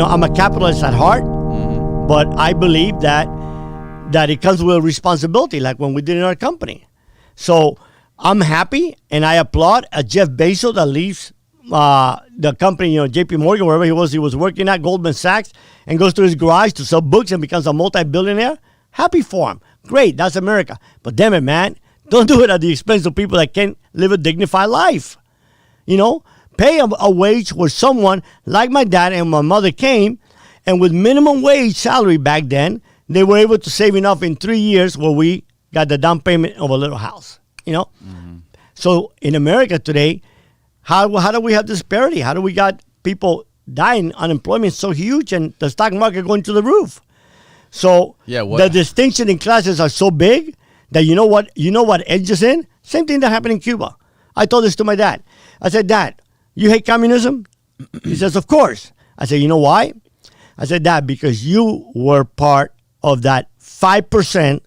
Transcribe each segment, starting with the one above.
I'm a capitalist at heart, but I believe that it comes with a responsibility, like when we did in our company. So I'm happy, and I applaud Jeff Bezos that leaves the company, J.P. Morgan, wherever he was working at, Goldman Sachs, and goes to his garage to sell books and becomes a multi-billionaire. Happy for him. Great, that's America. But damn it, man, don't do it at the expense of people that can't live a dignified life. Pay a wage where someone like my dad and my mother came, and with minimum wage salary back then, they were able to save enough in 3 years where we got the down payment of a little house. So in America today, how do we have disparity? How do we got people dying, unemployment so huge, and the stock market going to the roof? So the distinction in classes are so big that you know what edges in? Same thing that happened in Cuba. I told this to my dad. I said, Dad, you hate communism? He says, of course. I said, you know why? I said, Dad, because you were part of that 5%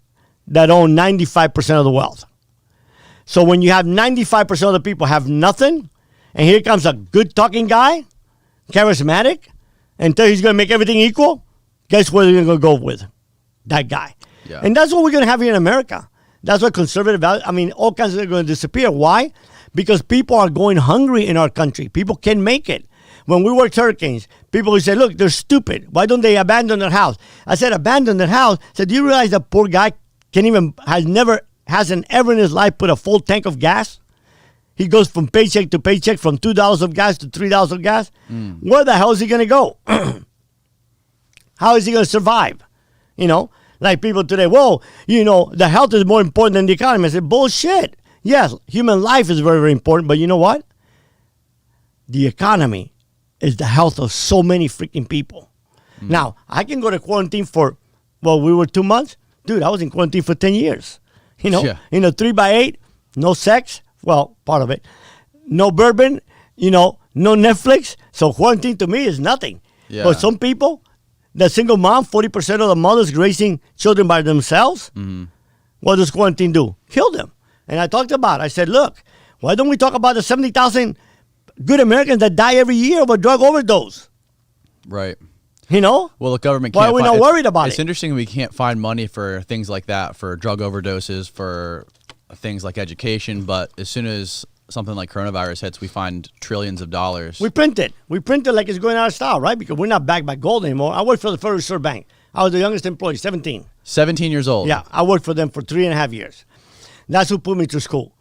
that own 95% of the wealth. So when you have 95% of the people have nothing, and here comes a good talking guy, charismatic, and tell you he's going to make everything equal, guess where you're going to go with? That guy. Yeah. And that's what we're going to have here in America. That's what conservative values, all kinds are going to disappear. Why? Because people are going hungry in our country. People can't make it. When we worked hurricanes, people would say, look, they're stupid. Why don't they abandon their house? I said, abandon their house? I said, do you realize that poor guy hasn't ever in his life put a full tank of gas? He goes from paycheck to paycheck, from $2 of gas to $3 of gas. Where the hell is he going to go? How is he going to survive? Like people today, the health is more important than the economy. I said, bullshit. Yes, human life is very, very important, but you know what? The economy is the health of so many freaking people. Now, I can go to quarantine for, we were 2 months. Dude, I was in quarantine for 10 years. 3x8, no sex. Well, part of it. No bourbon, no Netflix. So quarantine to me is nothing. Yeah. But some people, the single mom, 40% of the mothers raising children by themselves, what does quarantine do? Kill them. And I talked about it. I said, look, why don't we talk about the 70,000 good Americans that die every year of a drug overdose? Right. Well, the government can't. Why are we not worried about it? It's interesting we can't find money for things like that, for drug overdoses, for things like education, but as soon as something like coronavirus hits, we find trillions of dollars. We print it. We print it like it's going out of style, right? Because we're not backed by gold anymore. I worked for the Federal Reserve Bank. I was the youngest employee, 17. 17 years old? Yeah, I worked for them for 3.5 years. That's who put me to school.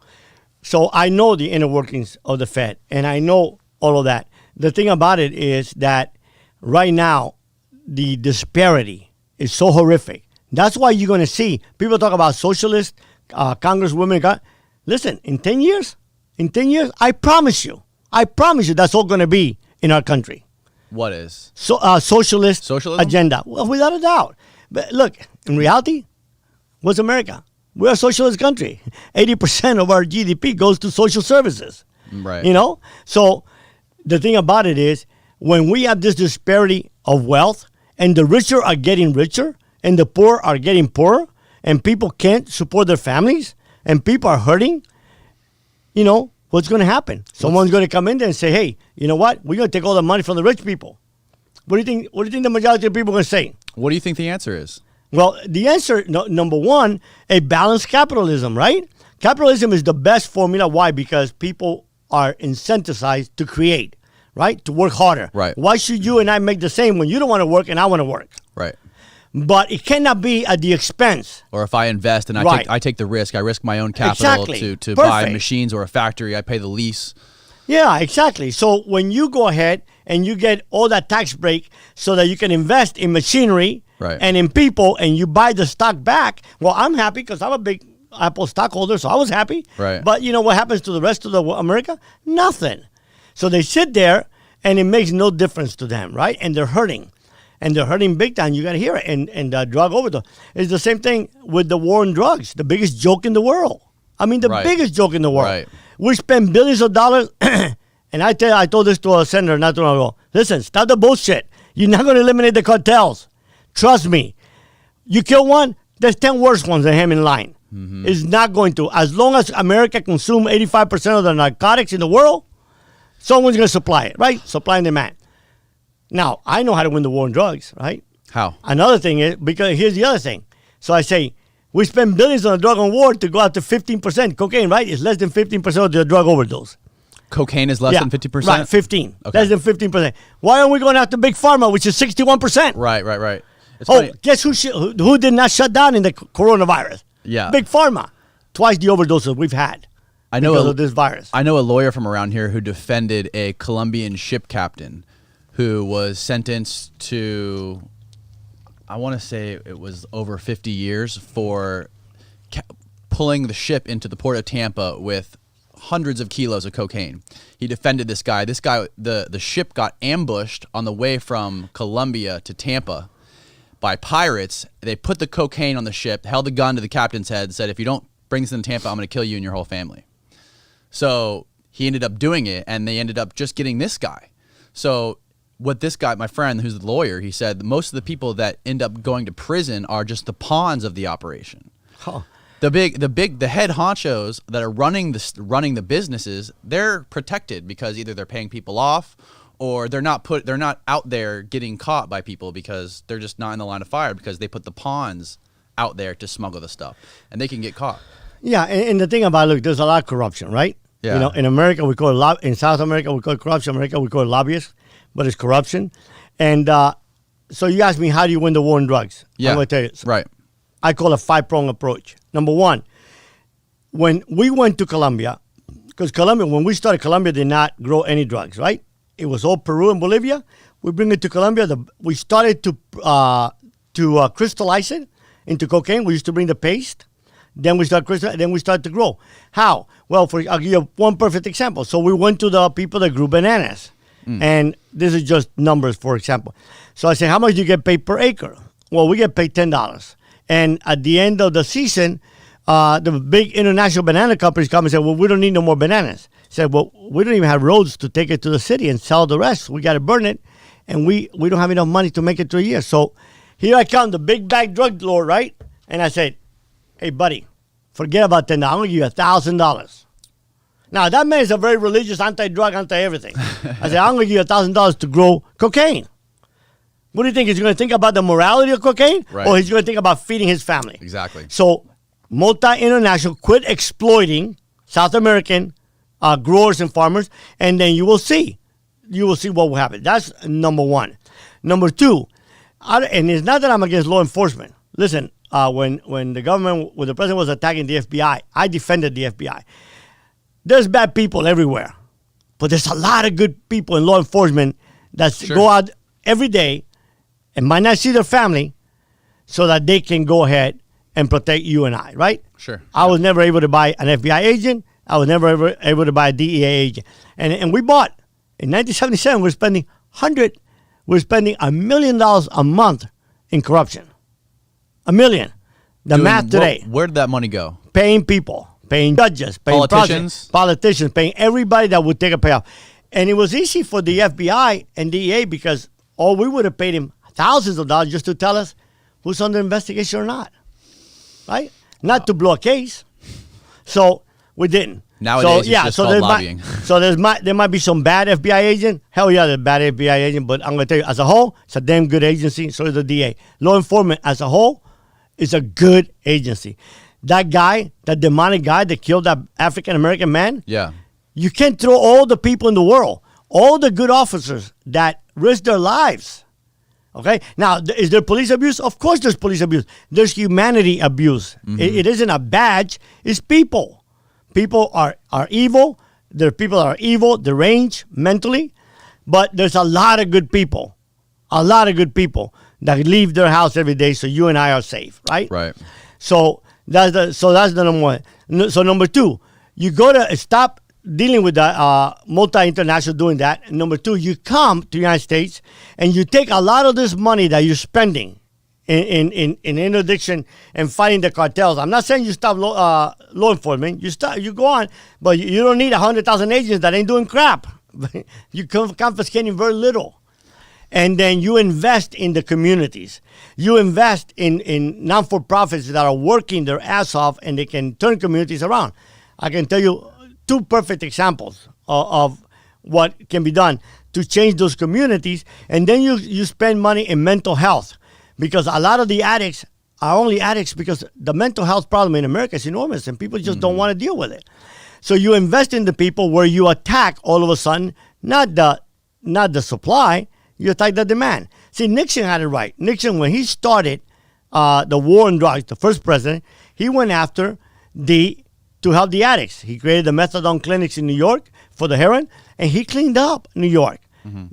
So I know the inner workings of the Fed, and I know all of that. The thing about it is that right now, the disparity is so horrific. That's why you're going to see people talk about socialists, congresswomen. Listen, in 10 years, I promise you, that's all going to be in our country. What is? Socialist Socialism? Agenda. Well, without a doubt. But look, in reality, what's America? We're a socialist country. 80% of our GDP goes to social services. Right. So the thing about it is, when we have this disparity of wealth, and the richer are getting richer, and the poor are getting poorer, and people can't support their families, and people are hurting, what's going to happen? Someone's going to come in there and say, hey, you know what? We're going to take all the money from the rich people. What do you think the majority of people are going to say? What do you think the answer is? Well, the answer, number one, a balanced capitalism, right? Capitalism is the best formula. Why? Because people are incentivized to create, right? To work harder. Right. Why should you and I make the same when you don't want to work and I want to work? Right. But it cannot be at the expense. Or if I invest and I take the risk, I risk my own capital to buy machines or a factory, I pay the lease. Yeah, exactly. So when you go ahead and you get all that tax break so that you can invest in machinery and in people, and you buy the stock back, well, I'm happy because I'm a big Apple stockholder, so I was happy. Right. But what happens to the rest of America? Nothing. So they sit there, and it makes no difference to them, right? And they're hurting. And they're hurting big time. You got to hear it. And drug overdose. It's the same thing with the war on drugs, the biggest joke in the world. Biggest joke in the world. Right. We spend billions of dollars. And I told this to a senator not too long ago. Listen, stop the bullshit. You're not going to eliminate the cartels. Trust me. You kill one, there's 10 worse ones than him in line. Mm-hmm. It's not going to. As long as America consumes 85% of the narcotics in the world, someone's going to supply it, right? Supply and demand. Now, I know how to win the war on drugs, right? How? Another thing is, because here's the other thing. So I say, we spend billions on a drug on war to go up to 15%. Cocaine, right? It's less than 15% of the drug overdose. Cocaine is less than 50%? Right, 15. Okay. Less than 15%. Why aren't we going after Big Pharma, which is 61%? Right. It's Oh, funny. guess who did not shut down in the coronavirus? Yeah. Big Pharma. Twice the overdoses we've had because of this virus. I know a lawyer from around here who defended a Colombian ship captain who was sentenced to, I want to say it was over 50 years for pulling the ship into the port of Tampa with hundreds of kilos of cocaine. He defended this guy. This guy, the ship got ambushed on the way from Colombia to Tampa by pirates. They put the cocaine on the ship, held the gun to the captain's head, said, if you don't bring this in Tampa, I'm going to kill you and your whole family. So he ended up doing it, and they ended up just getting this guy. So what this guy, my friend, who's the lawyer, he said most of the people that end up going to prison are just the pawns of the operation. Huh. The head honchos that are running the businesses, they're protected because either they're paying people off or they're not out there getting caught by people because they're just not in the line of fire because they put the pawns out there to smuggle the stuff and they can get caught. Yeah, and the thing about, look, there's a lot of corruption, right? Yeah. You know, in America we call it in South America we call it corruption. In America we call it lobbyists, but it's corruption. And so you asked me, how do you win the war on drugs? Yeah. I'm going to tell you. Right. I call a 5-pronged approach. Number one, when we went to Colombia, because when we started, Colombia did not grow any drugs, right? It was all Peru and Bolivia. We bring it to Colombia. We started to crystallize it into cocaine. We used to bring the paste. Then we start to grow. How? Well, I'll give you one perfect example. So we went to the people that grew bananas. And this is just numbers, for example. So I say, how much do you get paid per acre? Well, we get paid $10. And at the end of the season, the big international banana companies come and say, well, we don't need no more bananas. Said, well, we don't even have roads to take it to the city and sell the rest. We got to burn it, and we don't have enough money to make it through a year. So here I come, the big bag drug lord, right? And I said, hey, buddy, forget about $10. I'm going to give you $1,000. Now, that man is a very religious, anti-drug, anti-everything. I said, I'm going to give you $1,000 to grow cocaine. What do you think? He's going to think about the morality of cocaine? Right. Or he's going to think about feeding his family? Exactly. So multi-international, quit exploiting South American growers and farmers, and then you will see what will happen. That's number one. Number two, and it's not that I'm against law enforcement. Listen, when the president was attacking the FBI, I defended the FBI. There's bad people everywhere, but there's a lot of good people in law enforcement that go out every day and might not see their family so that they can go ahead and protect you and I, right? Sure. I was never able to buy an FBI agent. I was never ever able to buy a DEA agent. And we bought, in 1977, we're spending $1 million a month in corruption. $1 million. The math today. Where did that money go? Paying people, paying judges, paying politicians, paying everybody that would take a payoff. And it was easy for the FBI and DEA because we would have paid him thousands of dollars just to tell us who's under investigation or not, right? Not to blow a case. So we didn't. Nowadays, it's just called lobbying. There might be some bad FBI agent. Hell yeah, there's bad FBI agent. But I'm going to tell you, as a whole, it's a damn good agency. So is the DA. Law enforcement as a whole is a good agency. That guy, that demonic guy that killed that African-American man, Yeah. you can't throw all the people in the world, all the good officers that risk their lives. Okay? Now, is there police abuse? Of course there's police abuse. There's humanity abuse. Mm-hmm. It isn't a badge. It's people. People are evil. There are people that are evil, deranged mentally. But there's a lot of good people. A lot of good people that leave their house every day so you and I are safe, right? Right. So that's the number one. So number two, you go to stop dealing with the multi-international doing that. And number two, you come to the United States and you take a lot of this money that you're spending in interdiction and fighting the cartels. I'm not saying you stop law enforcement. You go on, but you don't need 100,000 agents that ain't doing crap. You confiscating very little. And then you invest in the communities. You invest in non-for-profits that are working their ass off and they can turn communities around. I can tell you two perfect examples of what can be done to change those communities. And then you spend money in mental health, because a lot of the addicts are only addicts because the mental health problem in America is enormous and people just don't want to deal with it. So you invest in the people where you attack all of a sudden, not the supply, you attack the demand. See, Nixon had it right. Nixon, when he started the war on drugs, the first president, he went after to help the addicts. He created the methadone clinics in New York for the heroin, and he cleaned up New York.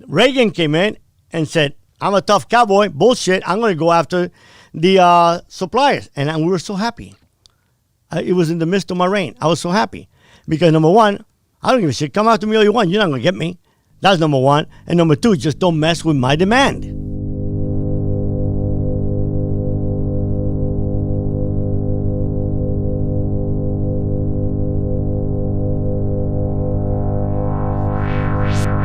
Reagan came in and said, I'm a tough cowboy, bullshit, I'm going to go after the suppliers. And we were so happy. It was in the midst of my reign. I was so happy. Because number one, I don't give a shit. Come after me all you want. You're not going to get me. That's number one. And number two, just don't mess with my demand.